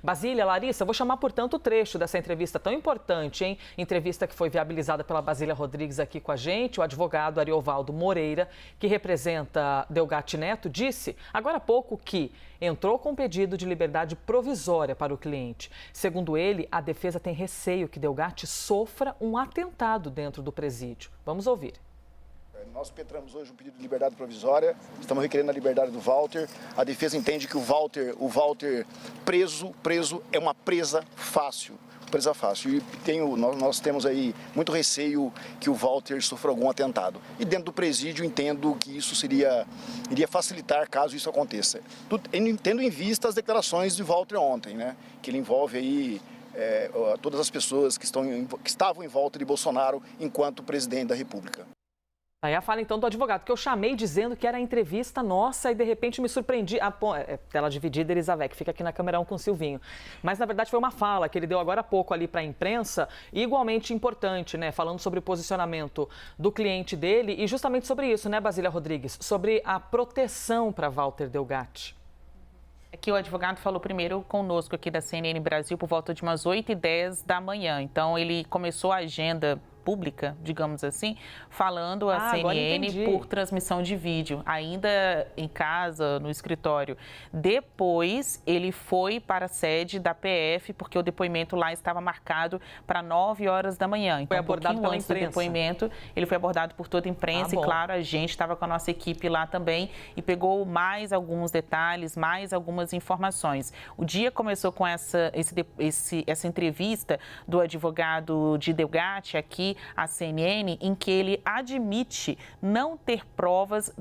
Basília, Larissa, vou chamar, portanto, o trecho dessa entrevista tão importante, hein? Entrevista que foi viabilizada pela Basília Rodrigues aqui com a gente. O advogado Ariovaldo Moreira, que representa Delgatti Neto, disse agora há pouco que entrou com pedido de liberdade provisória para o cliente. Segundo ele, a defesa tem receio que Delgatti sofra um atentado dentro do presídio. Vamos ouvir. Nós petramos hoje um pedido de liberdade provisória, estamos requerendo a liberdade do Walter. A defesa entende que o Walter preso é uma presa fácil. E nós temos aí muito receio que o Walter sofra algum atentado. E dentro do presídio entendo que isso iria facilitar caso isso aconteça. Tendo em vista as declarações de Walter ontem, né? Que ele envolve aí todas as pessoas que estavam em volta de Bolsonaro enquanto presidente da República. Aí a fala então do advogado, que eu chamei dizendo que era entrevista nossa e de repente me surpreendi. Tela dividida, Elizabeth, fica aqui na câmera 1 com o Silvinho. Mas na verdade foi uma fala que ele deu agora há pouco ali para a imprensa, igualmente importante, né? Falando sobre o posicionamento do cliente dele e justamente sobre isso, né, Basília Rodrigues? Sobre a proteção para Walter Delgatti. É que o advogado falou primeiro conosco aqui da CNN Brasil por volta de umas 8h10 da manhã. Então ele começou a agenda pública, digamos assim, falando a CNN por transmissão de vídeo, ainda em casa, no escritório. Depois, ele foi para a sede da PF, porque o depoimento lá estava marcado para 9 horas da manhã. Então, foi abordado pela imprensa. Do depoimento, ele foi abordado por toda a imprensa e, claro, a gente estava com a nossa equipe lá também e pegou mais alguns detalhes, mais algumas informações. O dia começou com essa entrevista do advogado de Delgatti aqui, a CNN, em que ele admite não ter provas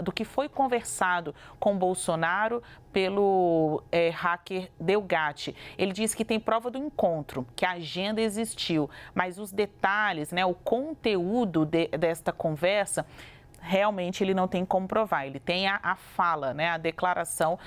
do que foi conversado com Bolsonaro pelo hacker Delgatti. Ele diz que tem prova do encontro, que a agenda existiu, mas os detalhes, né, o conteúdo desta conversa, realmente ele não tem como provar. Ele tem a fala, né, a declaração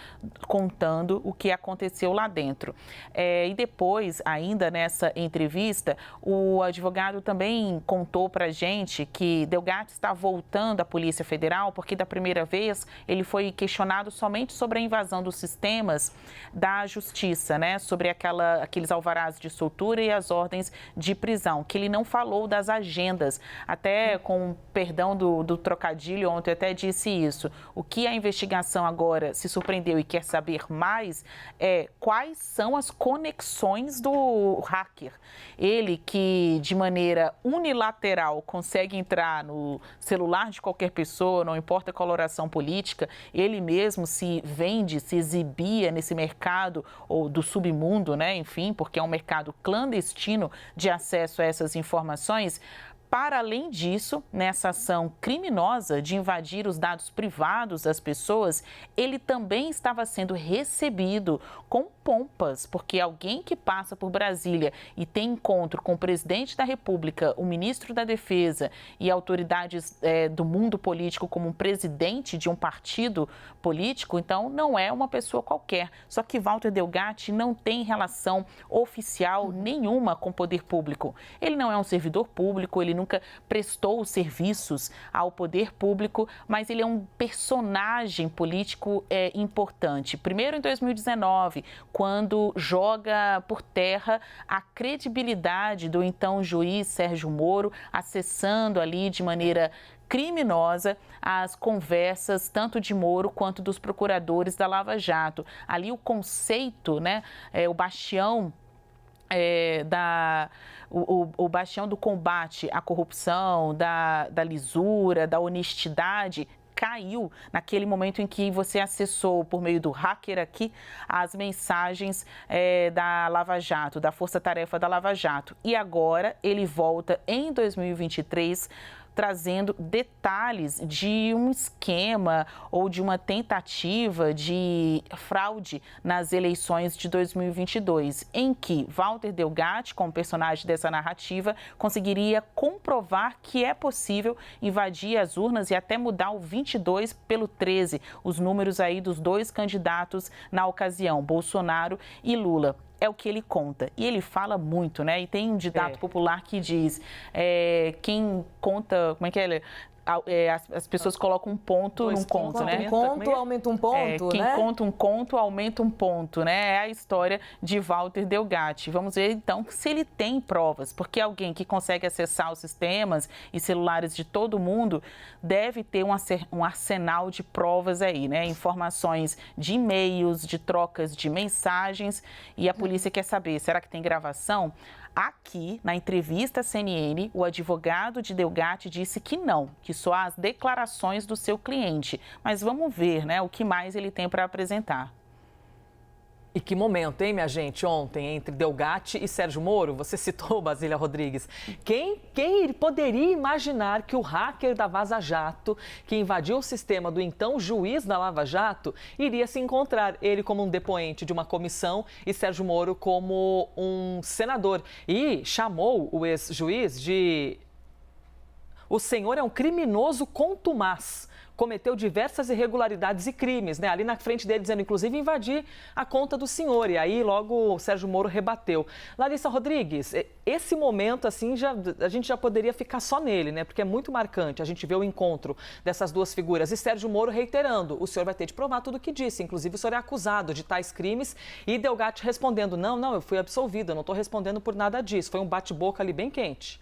contando o que aconteceu lá dentro. E depois, ainda nessa entrevista, o advogado também contou para a gente que Delgatti está voltando à Polícia Federal porque da primeira vez ele foi questionado somente sobre a invasão dos sistemas da Justiça, né, sobre aqueles alvarás de soltura e as ordens de prisão, que ele não falou das agendas, até com perdão do trocadilho, ontem até disse isso. O que a investigação agora se surpreendeu e quer saber mais é quais são as conexões do hacker. Ele que, de maneira unilateral, consegue entrar no celular de qualquer pessoa, não importa a coloração política, ele mesmo se vende, se exibia nesse mercado ou do submundo, né? Enfim, porque é um mercado clandestino de acesso a essas informações. Para além disso, nessa ação criminosa de invadir os dados privados das pessoas, ele também estava sendo recebido com pompas, porque alguém que passa por Brasília e tem encontro com o presidente da República, o ministro da Defesa e autoridades do mundo político como um presidente de um partido político, então não é uma pessoa qualquer. Só que Walter Delgatti não tem relação oficial nenhuma com o poder público. Ele não é um servidor público, ele nunca prestou serviços ao poder público, mas ele é um personagem político importante. Primeiro em 2019, quando joga por terra a credibilidade do então juiz Sérgio Moro, acessando ali de maneira criminosa as conversas tanto de Moro quanto dos procuradores da Lava Jato. Ali o conceito, né, o bastião o bastião do combate à corrupção, da lisura, da honestidade, caiu naquele momento em que você acessou por meio do hacker aqui as mensagens da Lava Jato, da Força Tarefa da Lava Jato. E agora ele volta em 2023 trazendo detalhes de um esquema ou de uma tentativa de fraude nas eleições de 2022, em que Walter Delgatti, como personagem dessa narrativa, conseguiria comprovar que é possível invadir as urnas e até mudar o 22 pelo 13, os números aí dos dois candidatos na ocasião, Bolsonaro e Lula. É o que ele conta. E ele fala muito, né? E tem um ditado popular que diz, quem conta, como é que é? as pessoas colocam um ponto num conto, né? Um conto aumenta um ponto, quem né? conta um conto aumenta um ponto, né? É a história de Walter Delgatti. Vamos ver, então, se ele tem provas, porque alguém que consegue acessar os sistemas e celulares de todo mundo deve ter um arsenal de provas aí, né? Informações de e-mails, de trocas de mensagens, e a polícia quer saber, será que tem gravação? Aqui, na entrevista à CNN, o advogado de Delgatti disse que não, que só há as declarações do seu cliente. Mas vamos ver, né, o que mais ele tem para apresentar. E que momento, hein, minha gente, ontem, entre Delgatti e Sérgio Moro? Você citou, Basília Rodrigues. Quem poderia imaginar que o hacker da Vaza Jato, que invadiu o sistema do então juiz da Lava Jato, iria se encontrar, ele como um depoente de uma comissão e Sérgio Moro como um senador. E chamou o ex-juiz de... O senhor é um criminoso contumaz. Cometeu diversas irregularidades e crimes, né? Ali na frente dele, dizendo, inclusive, invadir a conta do senhor. E aí, logo, o Sérgio Moro rebateu. Larissa Rodrigues, esse momento, assim, a gente já poderia ficar só nele, né? Porque é muito marcante. A gente vê o encontro dessas duas figuras. E Sérgio Moro reiterando, o senhor vai ter de provar tudo o que disse. Inclusive, o senhor é acusado de tais crimes. E Delgatti respondendo, não, eu fui absolvido, eu não estou respondendo por nada disso. Foi um bate-boca ali bem quente.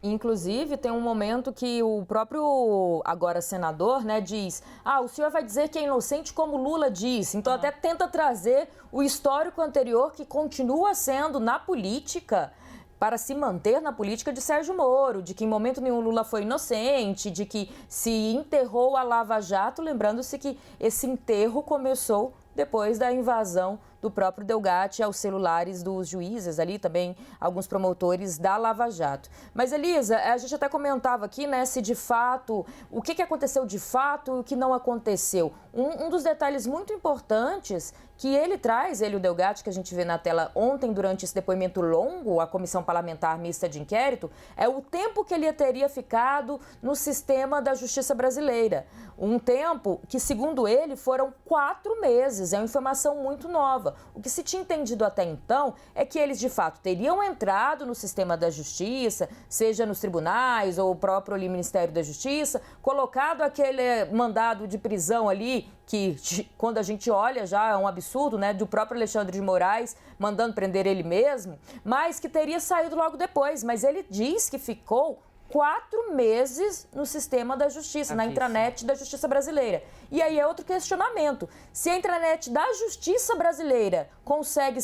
Inclusive, tem um momento que o próprio, agora senador, né, diz: o senhor vai dizer que é inocente como Lula disse. Então, até tenta trazer o histórico anterior que continua sendo na política, para se manter na política de Sérgio Moro, de que em momento nenhum Lula foi inocente, de que se enterrou a Lava Jato, lembrando-se que esse enterro começou depois da invasão do próprio Delgatti aos celulares dos juízes, ali também alguns promotores da Lava Jato. Mas, Elisa, a gente até comentava aqui, né, se de fato, o que aconteceu de fato e o que não aconteceu. Um dos detalhes muito importantes que ele traz, ele, o Delgatti, que a gente vê na tela ontem, durante esse depoimento longo, a Comissão Parlamentar Mista de Inquérito, é o tempo que ele teria ficado no sistema da Justiça Brasileira. Um tempo que, segundo ele, foram 4 meses. É uma informação muito nova. O que se tinha entendido até então é que eles, de fato, teriam entrado no sistema da Justiça, seja nos tribunais ou o próprio ali, Ministério da Justiça, colocado aquele mandado de prisão ali, que quando a gente olha já é um absurdo, né, do próprio Alexandre de Moraes mandando prender ele mesmo, mas que teria saído logo depois. Mas ele diz que ficou 4 meses no sistema da Justiça, na intranet da Justiça Brasileira. E aí é outro questionamento. Se a intranet da Justiça Brasileira consegue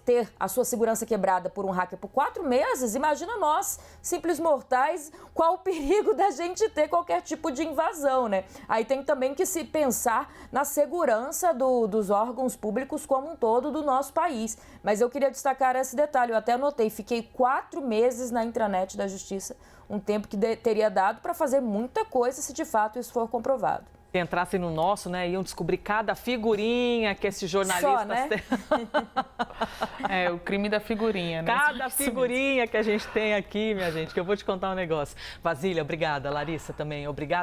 ter a sua segurança quebrada por um hacker por 4 meses, imagina nós, simples mortais, qual o perigo da gente ter qualquer tipo de invasão, né? Aí tem também que se pensar na segurança dos órgãos públicos como um todo do nosso país. Mas eu queria destacar esse detalhe, eu até anotei, fiquei 4 meses na intranet da Justiça, um tempo que teria dado para fazer muita coisa se de fato isso for comprovado. Se entrassem no nosso, né, iam descobrir cada figurinha que esses jornalistas só, né? têm. É, o crime da figurinha, né? Cada figurinha que a gente tem aqui, minha gente, que eu vou te contar um negócio. Basília, obrigada. Larissa também, obrigada.